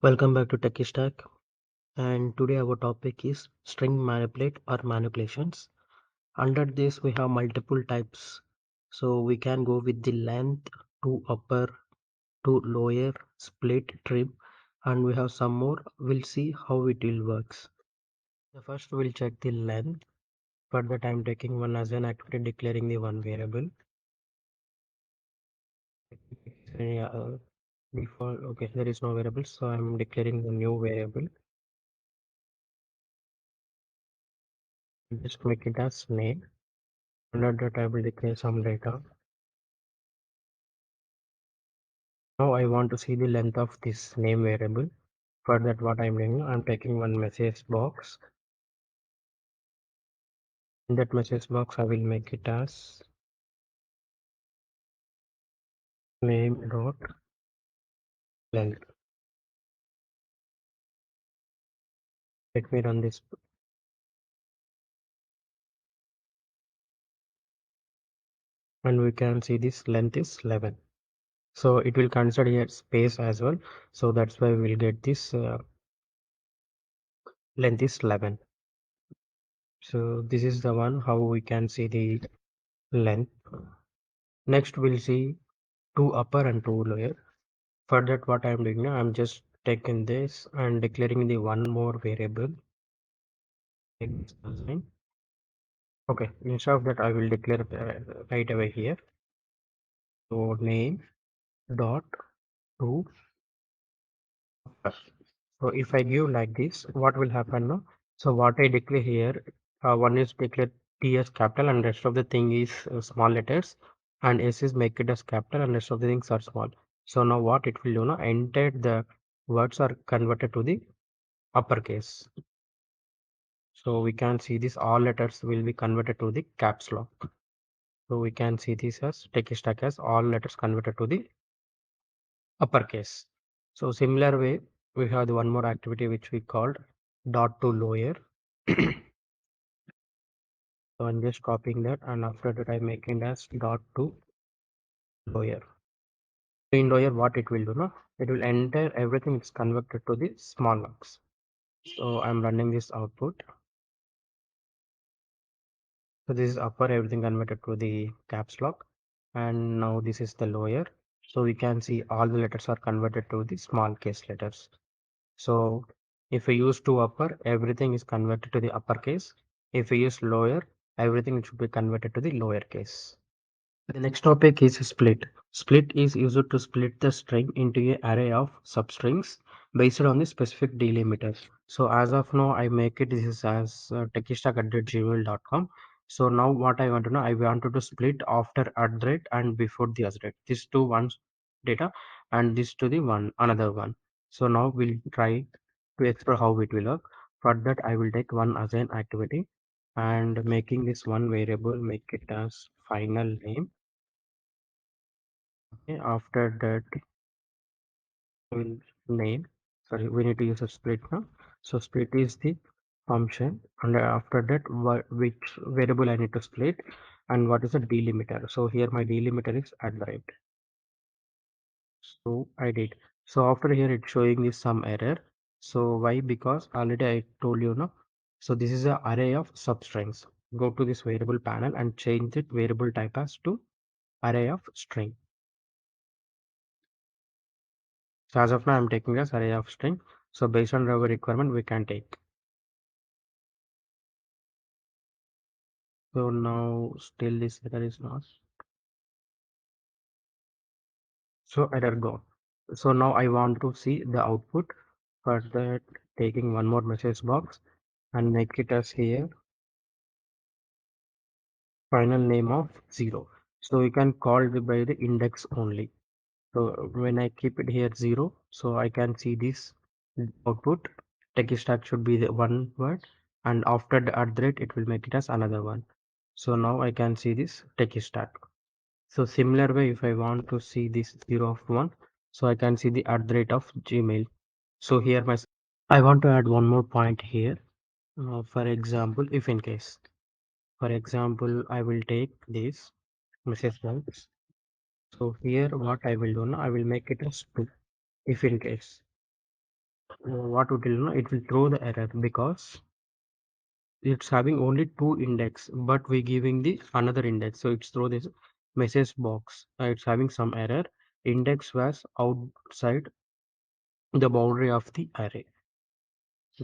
Welcome back to techystack, and today our topic is string manipulate or manipulations. Under this we have multiple types, so we can go with the length, to upper, to lower, split, trim, and we have some more. We'll see how it will works. The first we'll check the length. For that I'm taking one as an activity declaring the one variable. Yeah, default, okay, there is no variable, so I'm declaring the new variable. Just make it as name. Under that I will declare some data. Now I want to see the length of this name variable. For that what I'm doing, I'm taking one message box. In that message box I will make it as name dot length. Let me run this and we can see this length is 11. So it will consider here space as well. So that's why we'll get this length is 11. So this is the one how we can see the length. Next we'll see two upper and two lower. For that what I'm doing now, I'm just taking this and declaring the one more variable. Okay, instead of that I will declare right away here. So name dot to upper. So if I give like this, what will happen now? So what I declare here, one is declared T as capital and rest of the thing is small letters, and S is make it as capital and rest of the things are small. So now what it will do now, entire the words are converted to the uppercase. So we can see this all letters will be converted to the caps lock. So we can see this as techystack as all letters converted to the uppercase. So similar way, we have the one more activity which we called dot to lower. So I'm just copying that and after that I'm making as dot to lower. In lower what it will do now? It will enter everything is converted to the small locks. So I'm running this output. So this is upper, everything converted to the caps lock. And now this is the lower. So we can see all the letters are converted to the small case letters. So if we use to upper, everything is converted to the uppercase. If we use lower, everything should be converted to the lower case. The next topic is split. Split is used to split the string into an array of substrings based on the specific delimiters. So as of now, I make it this is as techystack@gmail.com. So now what I want to know, I wanted to split after @ and before the @ these two ones data and this to the one another one. So now we'll try to explore how it will work. For that, I will take one as an activity and making this one variable, make it as final name. Okay, after that we'll name, sorry, we need to use a split now. So split is the function and after that which variable I need to split and what is the delimiter. So here my delimiter is @ so I did. So after here it's showing this some error. So why? Because already I told you no. So this is an array of substrings. Go to this variable panel and change it variable type as to array of string. So as of now, I'm taking this array of string. So based on our requirement, we can take. So now still this error is not. So error gone. So now I want to see the output. For that, taking one more message box and make it as here final name of 0. So you can call it by the index only. So when I keep it here 0, so I can see this output. Techystack should be the one word and after the @ it will make it as another one. So now I can see this techystack. So similar way, if I want to see this 0 of 1, so I can see the @ of Gmail. So here I want to add one more point here. For example, if in case, for example, I will take this message box. So here what I will do now, I will make it as 2 if in case. what it will know, it will throw the error because it's having only two index, but we giving the another index. So it's throw this message box. It's having some error. Index was outside the boundary of the array.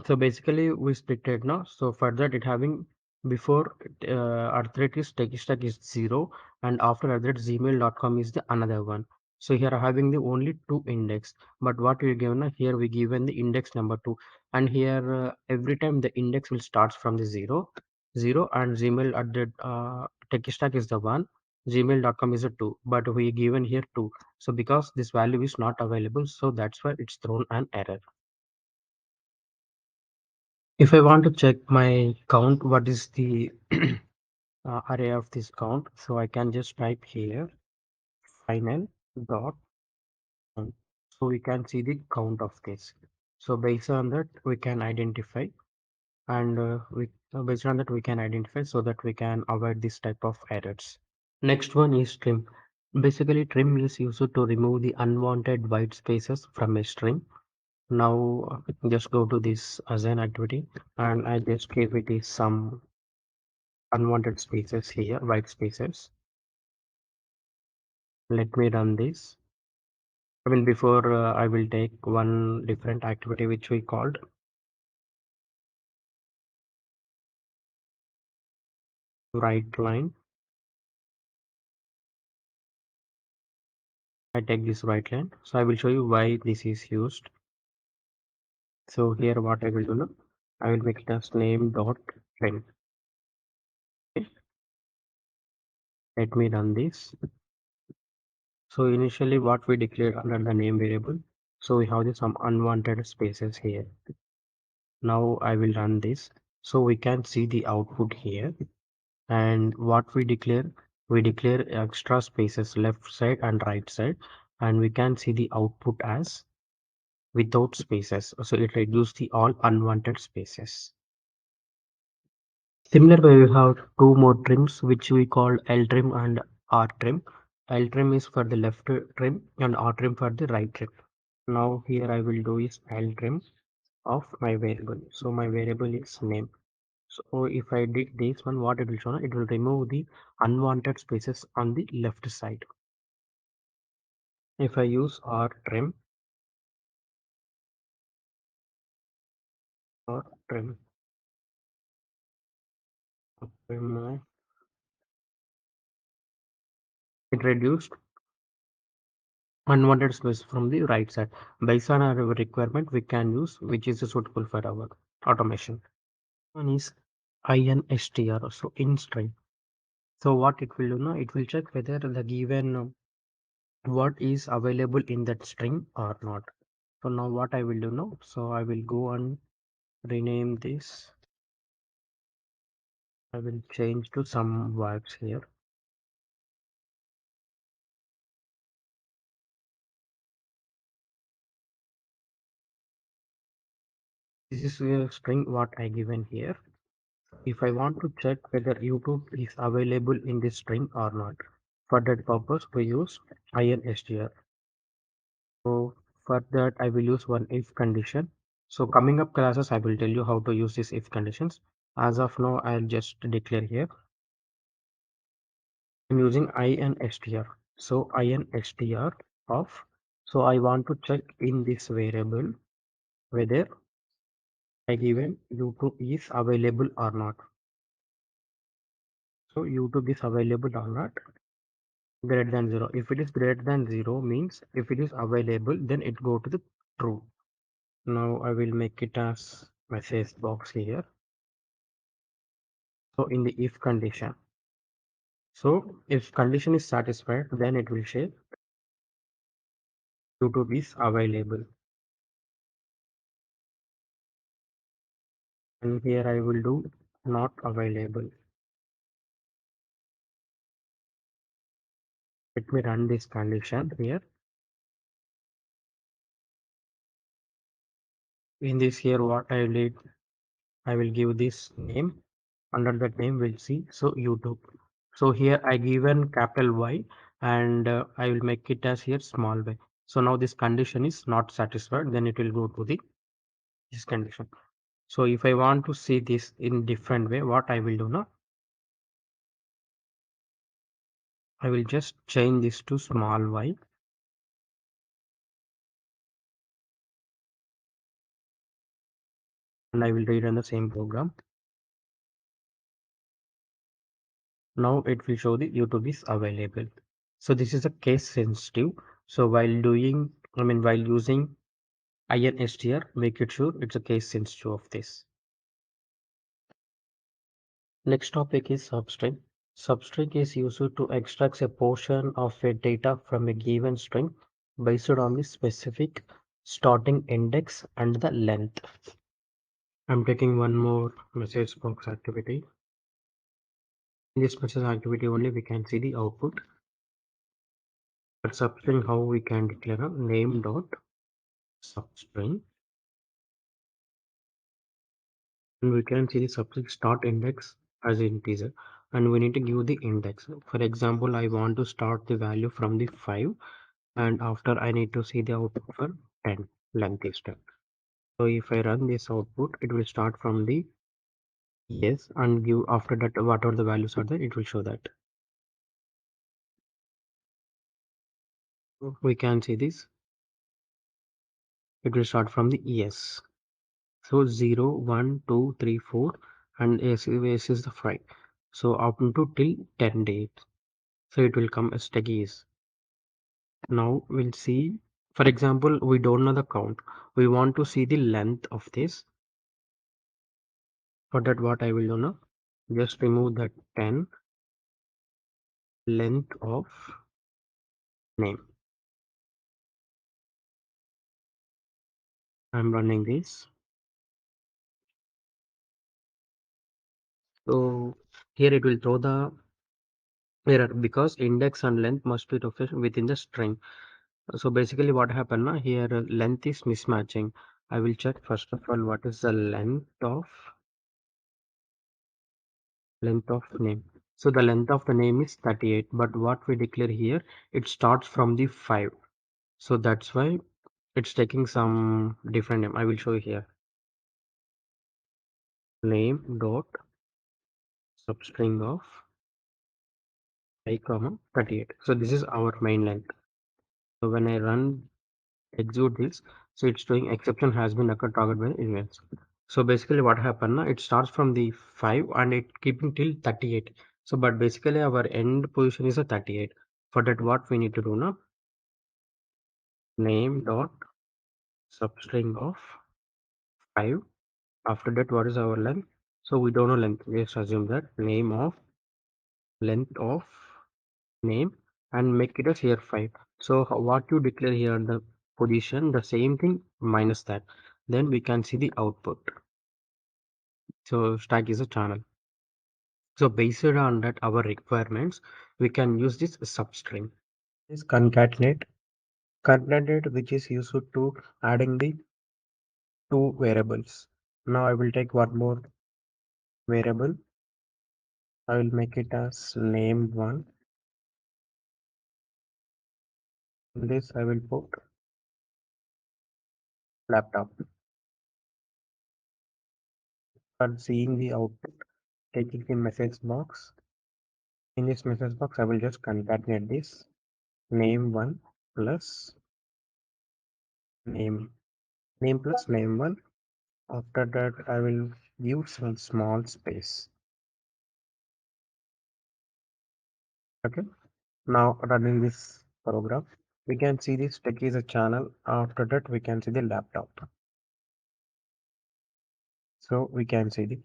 So basically we split it now. So for that it having before at rate is techystack is 0 and after at rate gmail.com is the another one. So here having the only two index, but what we given here we given the index number 2, and here every time the index will starts from the 0 and gmail at the techystack is the 1, gmail.com is a 2, but we given here 2. So because this value is not available, so that's why it's thrown an error. If I want to check my count, what is the array of this count? So I can just type here final dot count. So we can see the count of this. So based on that, we can identify and based on that we can identify so that we can avoid this type of errors. Next one is trim. Basically, trim is used to remove the unwanted white spaces from a string. Now, just go to this assign activity and I just give it is some unwanted spaces here, white spaces. Let me run this. I mean, before I will take one different activity which we called right line. I take this right line. So I will show you why this is used. So here what I will do now, I will make it as name dot trim. Okay. Let me run this. So initially what we declared under the name variable. So we have some unwanted spaces here. Now I will run this. So we can see the output here. And what we declare extra spaces left side and right side, and we can see the output as without spaces, so it reduces the all unwanted spaces. Similar way we have two more trims which we call L trim and R trim. L trim is for the left trim and R trim for the right trim. Now here I will do is L trim of my variable, so my variable is name. So if I did this one, what it will show? It will remove the unwanted spaces on the left side. If I use R or trim, it reduced unwanted space from the right side. Based on our requirement, we can use which is suitable for our automation. One is instr, so in string. So what it will do now, it will check whether the given what is available in that string or not. So now what I will do now, so I will go and rename this. I will change to some words here. This is a string what I given here. If I want to check whether YouTube is available in this string or not, for that purpose we use instr. So for that I will use one if condition. So coming up classes I will tell you how to use these if conditions. As of now I'll just declare here I'm using instr. So instr of, so I want to check in this variable whether I given YouTube is available or not. So YouTube is available or not, greater than 0. If it is greater than 0 means if it is available, then it go to the true. Now I will make it as message box here. So in the if condition, so if condition is satisfied, then it will say YouTube is available. And here I will do not available. Let me run this condition here. In this here, what I will do, I will give this name. Under that name, we'll see. So YouTube. So here I given capital Y and I will make it as here small y. So now this condition is not satisfied. Then it will go to the this condition. So if I want to see this in different way, what I will do now, I will just change this to small y, and I will rerun the same program. Now it will show the YouTube is available. So this is a case sensitive. So while doing, while using INSTR, make it sure it's a case sensitive of this. Next topic is substring. Substring is used to extract a portion of a data from a given string based on the specific starting index and the length. I'm taking one more message box activity. In this message activity only we can see the output. But substring, how we can declare a name dot substring, and we can see the substring start index as integer, and we need to give the index. For example, I want to start the value from the 5, and after I need to see the output for 10 length is 10. So if I run this output, it will start from the yes and give after that whatever the values are there, it will show that. We can see this. It will start from the yes. So 0, 1, 2, 3, 4, and S is the 5. So up to till 10 days. So it will come as techies. Now we'll see, for example, we don't know the count. We want to see the length of this. For that, what I will do now, just remove the 10 length of name. I'm running this. So here it will throw the error because index and length must be refreshed within the string. So basically what happened now here, length is mismatching. I will check first of all what is the length of name. So the length of the name is 38, but what we declare here, it starts from the 5. So that's why it's taking some different name. I will show you here. Name dot substring of I comma 38. So this is our main length. So when I run execute this, so it's doing exception has been occurred target by events. So basically what happened now, it starts from the 5 and it keeping till 38. So but basically our end position is a 38. For that what we need to do now, name dot substring of 5. After that what is our length? So we don't know length. Let's assume that name of length of name and make it as here 5. So what you declare here the position, the same thing minus that. Then we can see the output. So stack is a channel. So based on that our requirements, we can use this substring. This concatenate which is used to adding the two variables. Now I will take one more variable. I will make it as name1. This I will put laptop. For seeing the output, taking the message box. In this message box, I will just concatenate this name1 plus name plus name1. After that, I will give some small space. Okay. Now running this program, we can see this tech is a channel. After that, we can see the laptop. So we can see the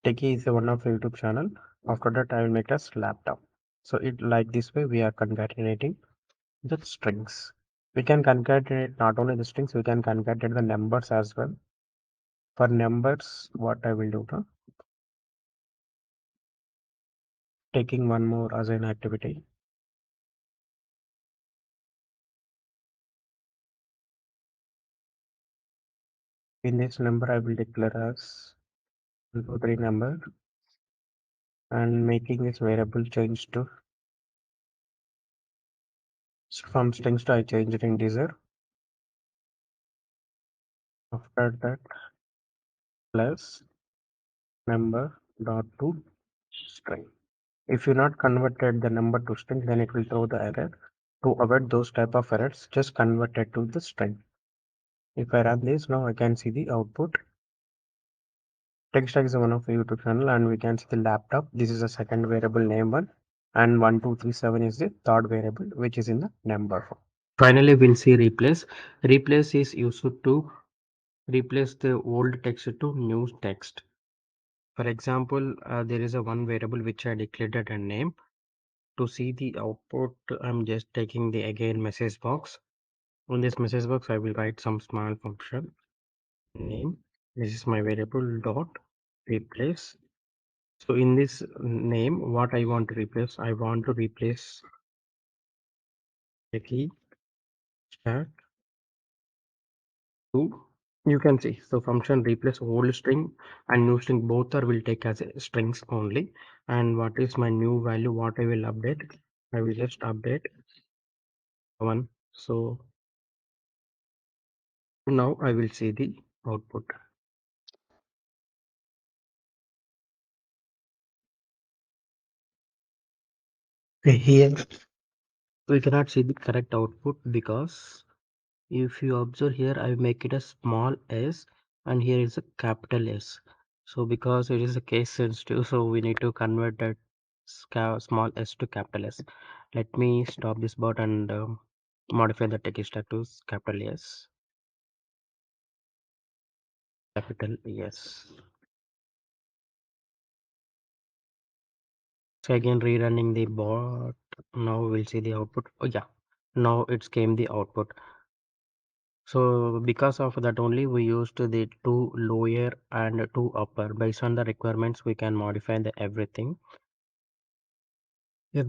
techie is one of the YouTube channel. After that, I will make us laptop. So it like this way we are concatenating the strings. We can concatenate not only the strings, we can concatenate the numbers as well. For numbers, what I will do now, taking one more as an activity. In this number, I will declare as 1, 2, 3 number and making this variable change to from strings to I change it integer. After that, plus number dot to string. If you not converted the number to string, then it will throw the error. To avoid those type of errors, just convert it to the string. If I run this now, I can see the output. TechStack is one of the YouTube channel, and we can see the laptop. This is a second variable name one, and 1237 is the third variable, which is in the number form. Finally, we'll see replace. Replace is used to replace the old text to new text. For example, there is a one variable which I declared a name. To see the output, I'm just taking the again message box. On this message box, I will write some small function name. This is my variable dot replace. So in this name, what I want to replace, I want to replace the key stack to. You can see so function replace old string and new string both are will take as strings only. And what is my new value? What I will update? I will just update one. So now I will see the output. Here we cannot see the correct output because if you observe here, I make it a small s and here is a capital S. So because it is a case sensitive, so we need to convert that small s to capital S. Let me stop this bot and modify the techystack to capital S, capital S. So again rerunning the bot. Now we'll see the output. Oh yeah, now it's came the output. So because of that only we used the two lower and two upper. Based on the requirements, we can modify the everything. Yeah,